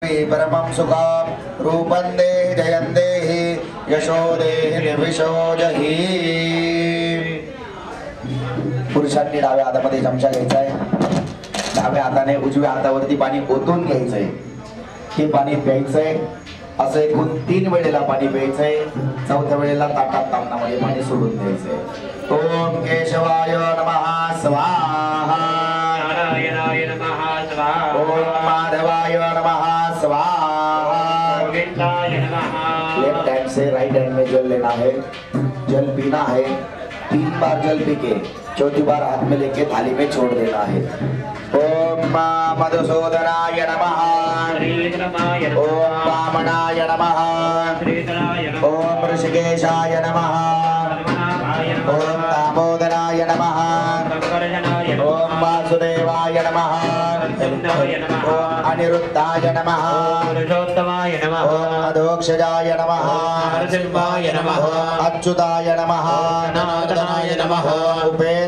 परमं सुखं रूपं देहि जयं देहि यशो देहि निर्विशो जहि। पुरुषांनी डाव्या हातामध्ये चमचा घ्यायचा आहे, डाव्या हाताने उजव्या हातावरती पाणी ओतून घ्यायचंय, हे पाणी प्यायचंय। असं एकूण 3 वेळेला पाणी प्यायचंय, चौथ्या वेळेला ताटात तामणामध्ये पाणी सोडून द्यायचंय। ओम केशवाय नमः स्वाहा, नारायणाय नमः स्वाहा, ओम माधवाय नमः स्वाहा, गोविंदाय नमः। लेफ्ट हैंड से राइट हैंड में जल लेना है, जल पीना है, 3 बार जल पी के चौथी बार हाथ में लेके थाली में छोड़ देना है। ओम मधुसूदनाय नमः, ओम वामनाय नमः, ओम ऋषिकेशाय नमः, ओम दामोदराय नमः, ओम वासुदेवाय नमः, ओम अनिरुद्धाय नमः, ओम अधोक्षजाय नमः, नरसिंहाय नमः, अच्युताय नमः, नारायणाय नमः, उपेन्द्राय